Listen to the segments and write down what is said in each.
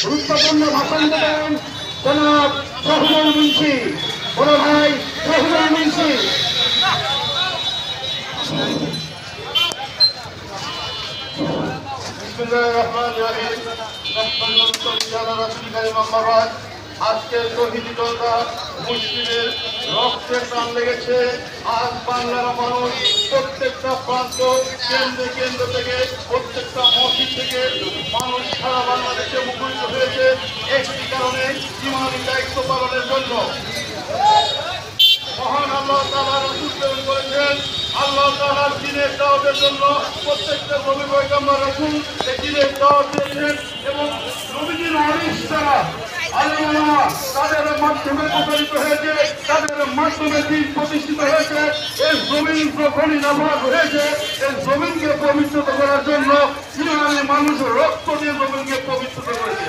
গুরুত্বপূর্ণ ভাষণ দেবেন জনাব শহীদুল মুন্সি। বড় ভাই শহীদুল মুন্সি। আজকের শহীদি যোদ্ধা মুসলিমের রক্তের টান লেগেছে। আজ বাংলার মানুষ প্রত্যেকটা প্রান্ত কেন্দ্র থেকে প্রত্যেকটা মসজিদ থেকে মানুষ সারা বাংলাদেশে মুখরিত হয়েছে একটি কারণে, ইমানি দায়িত্ব পালনের জন্য। মহান আল্লাহ তাআলা রাসূল প্রেরণ করেছেন আল্লাহ তাআলার দ্বীনের দাওয়াতের জন্য। প্রত্যেকটা নবী পয়গম্বর রাসূল এই দ্বীনের দাওয়াত দিয়েছেন এবং নবীজির ওয়ারিস যারা আলেম ওলামা তাদের মাধ্যমে প্রচারিত হয়েছে, তাদের মাধ্যমে দ্বীন প্রতিষ্ঠিত হয়েছে। এই জমিন যখনই নাপাক হয়েছে, এই জমিনকে পবিত্র করার জন্য ইমানি মানুষ রক্ত দিয়ে জমিনকে পবিত্র করেছে।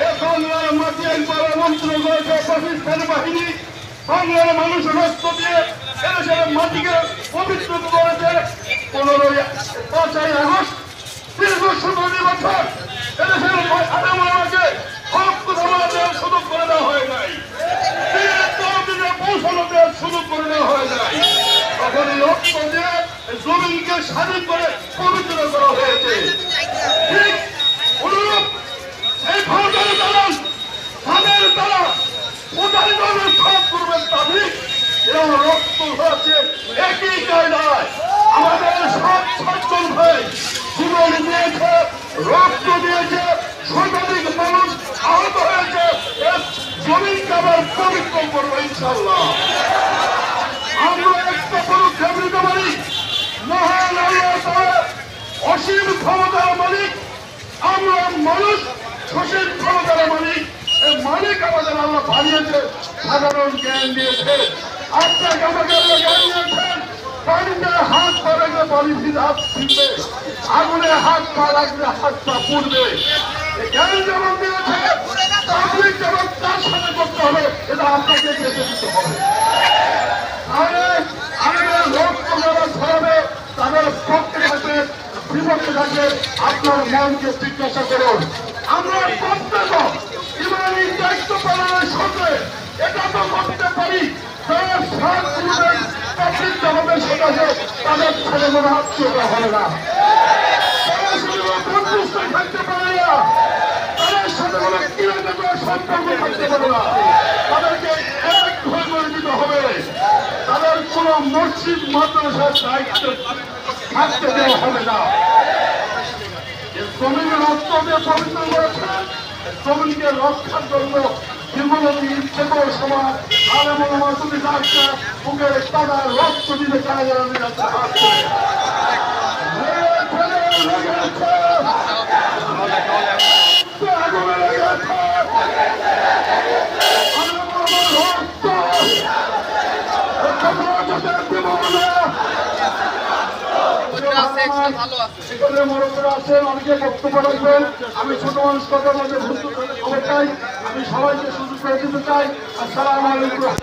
এই বাংলার মাটি একবার মন্ত্র করেছে পাকিস্তানি বাহিনী। বাংলার মানুষ রক্ত দিয়ে এদেশের মাটিকে পবিত্র করেছে। 5ই আগস্ট দীর্ঘ 17 বছর এদেশের আলেম ওলামাকে রক্ত দেওয়ার সুযোগ করে দেওয়া হয় নাই, পৌঁছানো দেওয়ার সুযোগ করে দেওয়া হয় নাই। তখন এই রক্ত দিয়ে জমিনকে স্বাধীন করে পবিত্র করা হয়েছে। ঠিক অনুরূপ এই ভারতের দালাল তাদের দ্বারা উদাহরণের সব করবেন তাবিজ এবং রক্ত হয়েছে একই কায়দায়। আমাদের সব সচ্ছল ভাই জীবন দিয়েছে, রক্ত দিয়েছে, শতাধিক মানুষ আহত হয়েছে। জমিনকে আবার পবিত্র করবো ইনশাল্লাহ। আমরা একটা পদক্ষেপ নিতে পারি। মহান আল্লাহ তাআলা অসীম ক্ষমতার মালিক, আমরা মানুষ সসীম ক্ষমতার মালিক। এই মালিক আমাদের আল্লাহ বানিয়েছে, সাধারণ জ্ঞান দিয়েছে। আপনাকে আমাকে আল্লাহ জ্ঞান দিয়েছেন। পানিতে হাত পা রাখলে পানি হাত ফিরবে, আগুনে হাত পা রাখলে হাত পা পুড়বে। জ্ঞান যেমন দিয়েছে তাবলীগ যেমন তার সাথে করতে হবে, এটা আপনাকে যেতে দিতে হবে। তাহলে আমাদের রক্ত যারা ছড়াবে তাদের পক্ষে থাকবে বিপক্ষে থাকবে, আপনার মনকে জিজ্ঞাসা করুন। আমরা প্রত্যেক ইমানি দায়িত্ব পালনের সঙ্গে এটা তো করতে পারি, যারা সাত দিনের তাবলীগ জামাতের সাথে তাদের ছেলে কোনো আত্মীয়তা হবে না, তারা শুধু বন্ধুত্ব থাকতে পারে না, তাদের সাথে কোনো কিরকম সম্পর্ক থাকতে পারে না। তাদেরকে এক হয়ে করে দিতে হবে। তাদের কোন মসজিদ মাদ্রাসার দায়িত্ব থাকতে দেওয়া হবে না। জমিনের রক্ত দিয়ে পবিত্র করেছেন। জমিনকে রক্ষার জন্য যেগুলো ইচ্ছেকর সমাজ আলেম ওলামা তুমি যাচ্ছে বুকের তারা রক্ত দিতে চায় যাচ্ছে হাত করে। অনেকে বক্তব্য রাখবেন। আমি ছোট মানুষ কথা বলতে খবর চাই, আমি সবাইকে সুযোগ করে দিতে চাই। আসসালামু আলাইকুম।